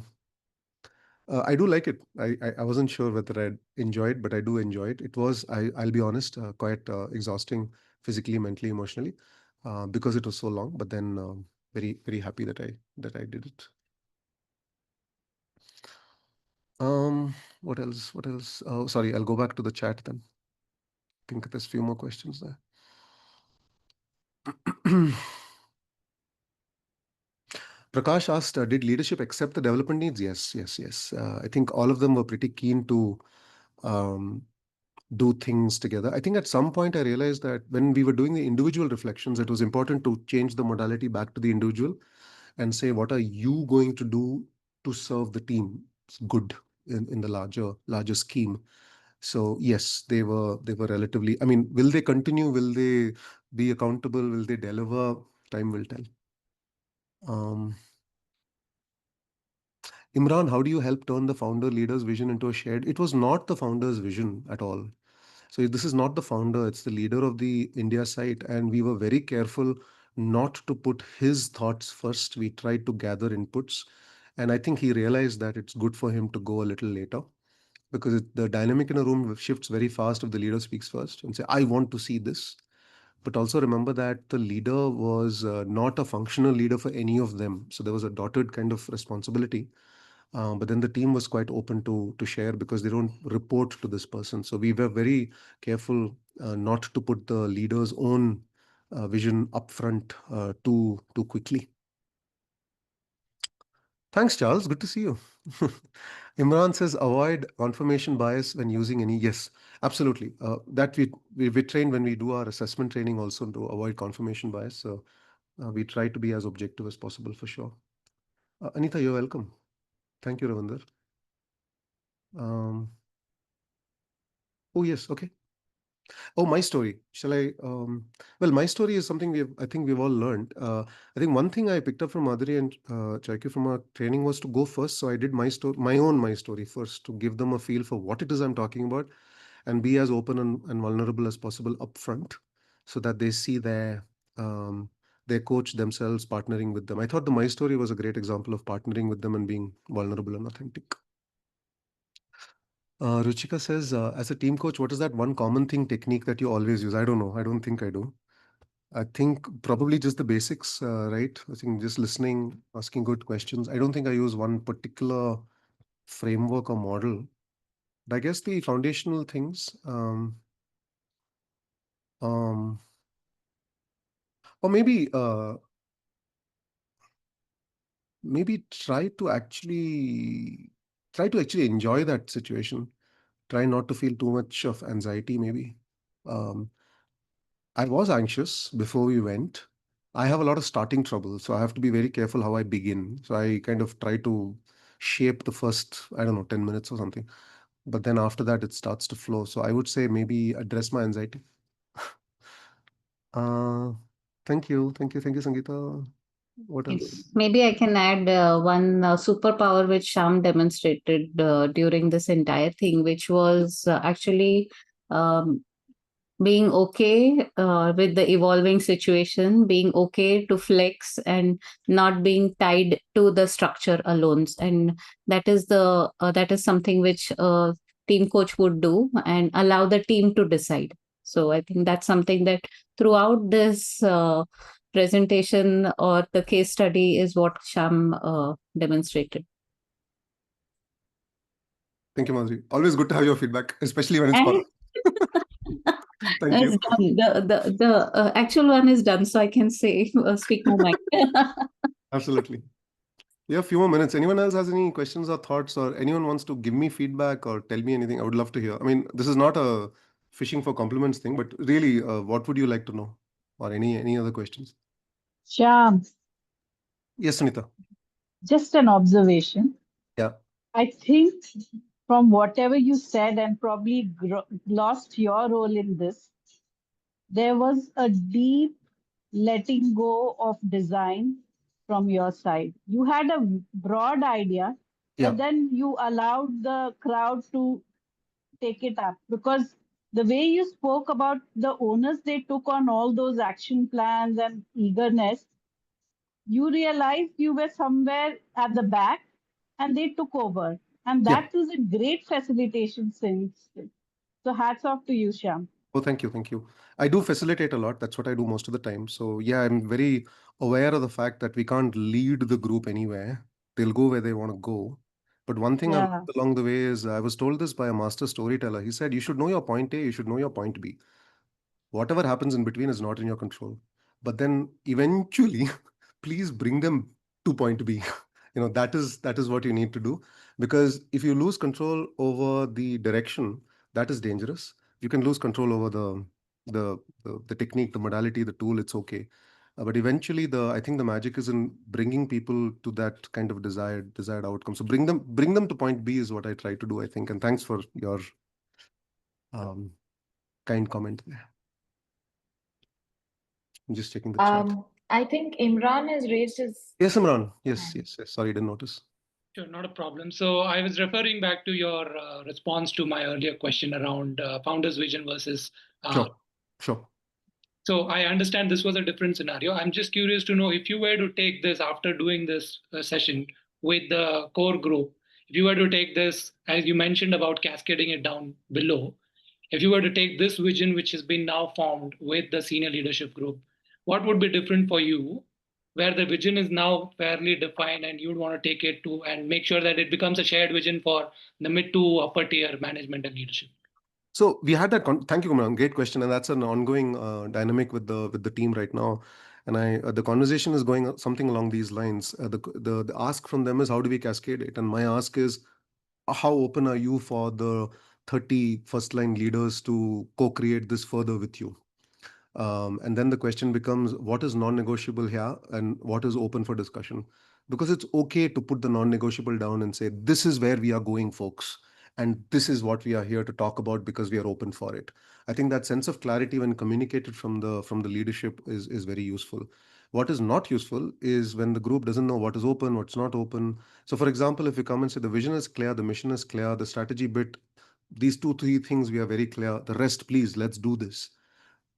I do like it. I wasn't sure whether I'd enjoy it, but I do enjoy it. It was, I'll be honest, quite exhausting physically, mentally, emotionally, because it was so long. But then very, very happy that I did it. What else? What else? Oh, sorry, I'll go back to the chat then. I think there's a few more questions there. Prakash asked, did leadership accept the development needs? Yes, yes, yes. I think all of them were pretty keen to um, do things together. I think at some point I realized that when we were doing the individual reflections, it was important to change the modality back to the individual and say, what are you going to do to serve the team good in the larger scheme? So yes, they were relatively, I mean, will they continue? Will they be accountable? Will they deliver? Time will tell. Imran, how do you help turn the founder leader's vision into a shared? It was not the founder's vision at all. So this is not the founder, it's the leader of the India site. And we were very careful not to put his thoughts first. We tried to gather inputs. And I think he realized that it's good for him to go a little later, because the dynamic in a room shifts very fast if the leader speaks first and say, I want to see this. But also remember that the leader was not a functional leader for any of them. So there was a dotted kind of responsibility. But then the team was quite open to share, because they don't report to this person. So we were very careful not to put the leader's own vision upfront too quickly. Thanks, Charles. Good to see you. Imran says, avoid confirmation bias when using any. Yes, absolutely. That we train when we do our assessment training also to avoid confirmation bias. So we try to be as objective as possible for sure. Anita, you're welcome. Thank you, Ravinder. Oh, yes. Okay. Oh, my story. Shall I? Well, my story is something I think we've all learned. I think one thing I picked up from Madhuri and Chaikyu from our training was to go first. So I did my story first, to give them a feel for what it is I'm talking about, and be as open and vulnerable as possible upfront, so that they see their coach themselves partnering with them. I thought my story was a great example of partnering with them and being vulnerable and authentic. Ruchika says, as a team coach, what is that one common technique that you always use? I don't know. I don't think I do. I think probably just the basics, right? I think just listening, asking good questions. I don't think I use one particular framework or model. But I guess the foundational things, or maybe try to actually enjoy that situation. Try not to feel too much of anxiety, maybe. Um, I was anxious before we went. I have a lot of starting trouble, so I have to be very careful how I begin. So I kind of try to shape the first, I don't know, 10 minutes or something. But then after that, it starts to flow. So I would say maybe address my anxiety. uh, thank you. Thank you. Thank you, Sangeeta. What else? Maybe I can add one superpower which Shyam demonstrated during this entire thing, which was actually um, being okay with the evolving situation, being okay to flex and not being tied to the structure alone. And that is something which a team coach would do, and allow the team to decide. So I think that's something that throughout this presentation or the case study is what Shyam demonstrated. Thank you, Madhuri. Always good to have your feedback, especially when it's positive. Thank you. The actual one is done, so I can say speak my mind. Absolutely. We have a few more minutes. Anyone else has any questions or thoughts, or anyone wants to give me feedback or tell me anything? I would love to hear. I mean, this is not a fishing for compliments thing, but really, what would you like to know, or any other questions? Shyam, Yes, Sunita. just an observation. Yeah. I think from whatever you said and probably lost your role in this, there was a deep letting go of design from your side. You had a broad idea, Yeah. but then you allowed the crowd to take it up, because the way you spoke about the owners they took on all those action plans and eagerness, you realized you were somewhere at the back and they took over. And Yeah. that is a great facilitation sense. So hats off to you, Shyam. Oh, thank you. Thank you. I do facilitate a lot. That's what I do most of the time. So, yeah, I'm very aware of the fact that we can't lead the group anywhere. They'll go where they want to go. But one thing I've Yeah. learned along the way is I was told this by a master storyteller. He said, you should know your point A, you should know your point B. Whatever happens in between is not in your control. But then eventually, please bring them to point B. That is what you need to do. Because if you lose control over the direction, that is dangerous. You can lose control over the technique, the modality, the tool. It's okay. But eventually, I think the magic is in bringing people to that kind of desired outcome. So bring them to point B is what I try to do, I think. And thanks for your um, kind comment there. I'm just checking the chat. I think Imran has raised his Yes, Imran. Yes, hand. yes, yes. Sorry, didn't notice. Sure, not a problem. So I was referring back to your response to my earlier question around founder's vision versus. Sure. So I understand this was a different scenario. I'm just curious to know if you were to take this after doing this session with the core group, if you were to take this, as you mentioned about cascading it down below, if you were to take this vision, which has been now formed with the senior leadership group, what would be different for you, where the vision is now fairly defined and you'd want to take it to and make sure that it becomes a shared vision for the mid to upper tier management and leadership? So we had that. Thank you, Kumran. Great question, and that's an ongoing dynamic with the team right now. And the conversation is going something along these lines. The ask from them is how do we cascade it, and my ask is how open are you for the 30 first line leaders to co-create this further with you? And then the question becomes what is non-negotiable here and what is open for discussion? Because it's okay to put the non-negotiable down and say, this is where we are going, folks. And this is what we are here to talk about because we are open for it. I think that sense of clarity when communicated from the leadership is very useful. What is not useful is when the group doesn't know what is open, what's not open. So for example, if you come and say the vision is clear, the mission is clear, the strategy bit, these 2, 3 things we are very clear. The rest, please, let's do this.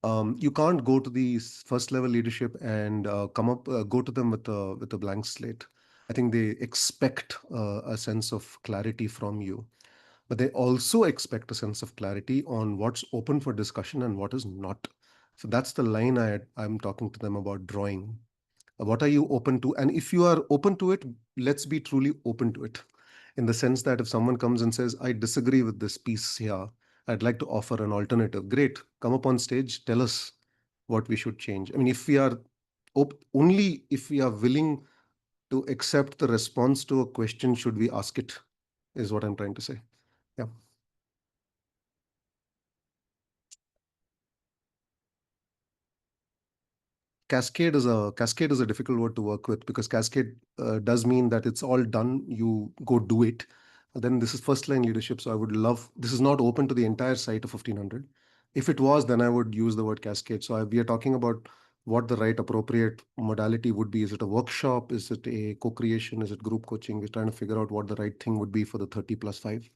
You can't go to the first level leadership and go to them with a blank slate. I think they expect a sense of clarity from you, but they also expect a sense of clarity on what's open for discussion and what is not. So that's the line I'm talking to them about drawing. What are you open to? And if you are open to it, let's be truly open to it. In the sense that if someone comes and says, I disagree with this piece here, I'd like to offer an alternative. Great. Come up on stage, tell us what we should change. I mean, if we are only if we are willing to accept the response to a question, should we ask it, is what I'm trying to say. Yeah. Cascade is a difficult word to work with because cascade does mean that it's all done. You go do it. Then this is first line leadership. So I would love, this is not open to the entire site of 1500. If it was, then I would use the word cascade. So we are talking about what the right appropriate modality would be. Is it a workshop? Is it a co-creation? Is it group coaching? We're trying to figure out what the right thing would be for the 30 plus 5.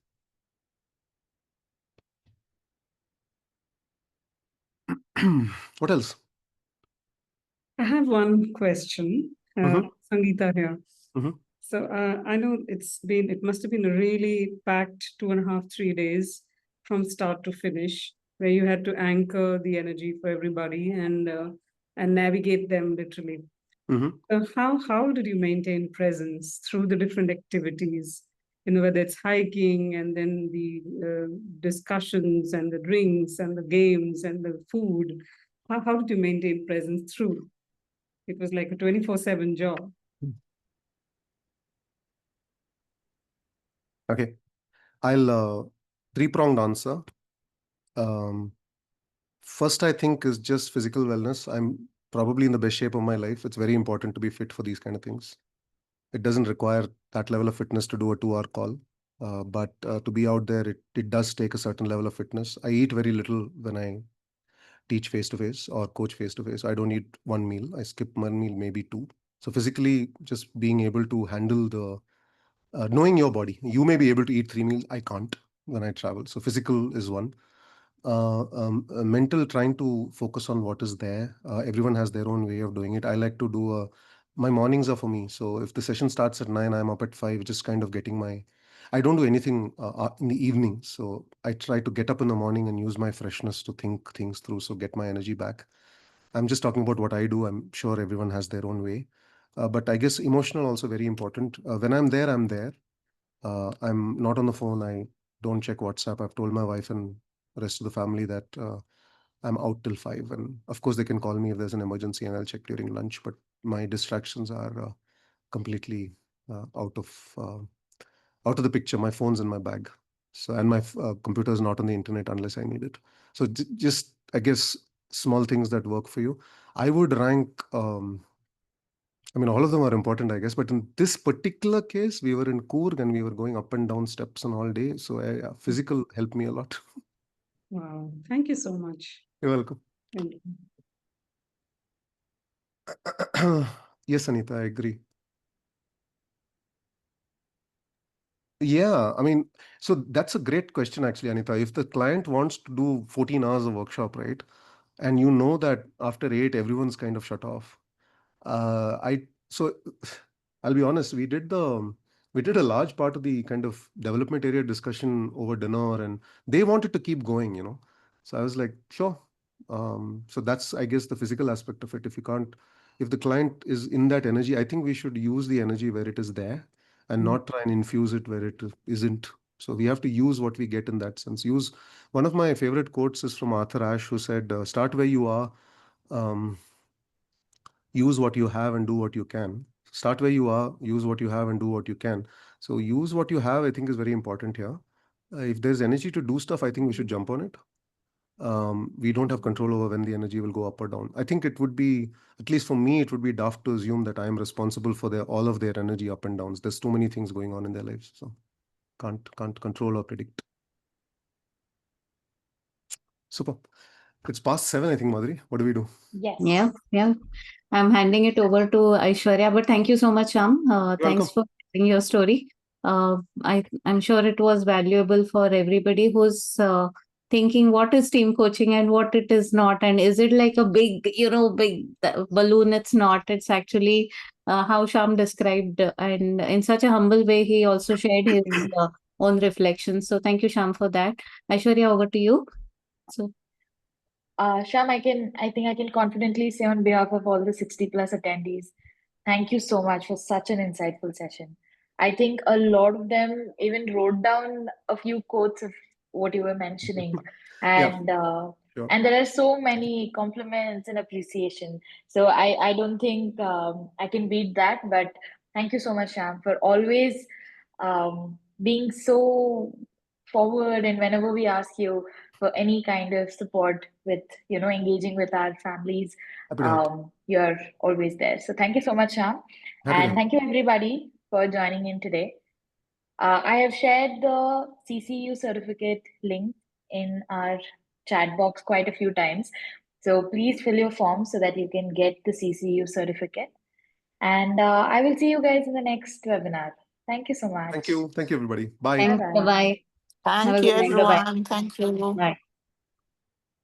What else? I have one question, Sangeeta here. So I know it must have been a really packed 2.5, 3 days from start to finish, where you had to anchor the energy for everybody and navigate them literally. So how did you maintain presence through the different activities? Whether it's hiking and then the discussions and the drinks and the games and the food. How did you maintain presence through? It was like a 24/7 job. Okay. I'll three-pronged answer. First, I think is just physical wellness. I'm probably in the best shape of my life. It's very important to be fit for these kind of things. It doesn't require that level of fitness to do a 2-hour call. But to be out there, it does take a certain level of fitness. I eat very little when I teach face-to-face or coach face-to-face. I don't eat one meal. I skip one meal, maybe 2. So physically, just being able to handle knowing your body. You may be able to eat 3 meals. I can't when I travel. So physical is one. Mental, trying to focus on what is there. Everyone has their own way of doing it. I like to do my mornings are for me. So if the session starts at 9, I'm up at 5, just kind of getting I don't do anything in the evening. So I try to get up in the morning and use my freshness to think things through. So get my energy back. I'm just talking about what I do. I'm sure everyone has their own way. But I guess emotional also very important. When I'm there, I'm there. I'm not on the phone. I don't check WhatsApp. I've told my wife and the rest of the family that I'm out till 5. And of course, they can call me if there's an emergency and I'll check during lunch. But my distractions are completely out of the picture. My phone's in my bag. So, and my computer is not on the internet unless I need it. So just, I guess, small things that work for you. I would rank, I mean, all of them are important, I guess. But in this particular case, we were in Coorg and we were going up and down steps and all day. So physical helped me a lot. Wow. Thank you so much. You're welcome. Thank you. Yes, Anita, I agree. Yeah, I mean, so that's a great question, actually, Anita. If the client wants to do 14 hours of workshop, right, and you know that after 8, everyone's kind of shut off. So I'll be honest, we did a large part of the kind of development area discussion over dinner, and they wanted to keep going, you know. So I was like, sure. So that's, I guess, the physical aspect of it. If the client is in that energy, I think we should use the energy where it is there and not try and infuse it where it isn't. So we have to use what we get in that sense. Use One of my favorite quotes is from Arthur Ashe, who said, "Start where you are, um, use what you have, and do what you can." Start where you are, use what you have, and do what you can. So use what you have, I think, is very important here. If there's energy to do stuff, I think we should jump on it. We don't have control over when the energy will go up or down. I think it would be, at least for me, it would be daft to assume that I'm responsible for all of their energy up and downs. There's too many things going on in their lives, so can't control or predict. Super. It's past 7, I think, Madhuri. What do we do? Yes. Yeah. I'm handing it over to Aishwarya, but thank you so much, Shyam. Thanks for sharing your story. I'm sure it was valuable for everybody who's thinking what is team coaching and what it is not, and is it like a big balloon? It's not. It's actually how Shyam described, and in such a humble way, he also shared his own reflections. So thank you, Shyam, for that. Aishwarya, over to you. So. Shyam, I think I can confidently say on behalf of all the 60 plus attendees, thank you so much for such an insightful session. I think a lot of them even wrote down a few quotes of what you were mentioning, and Sure. and there are so many compliments and appreciation. So I don't think I can beat that. But thank you so much, Shyam, for always being so forward, and whenever we ask you for any kind of support with engaging with our families, you're always there. So thank you so much, Shyam, and thank you everybody for joining in today. I have shared the CCU certificate link in our chat box quite a few times, so please fill your form so that you can get the CCU certificate, and I will see you guys in the next webinar. Thank you so much. Thank you everybody. Bye. Thanks. Bye-bye. Thank you, everyone. Thank you. Bye.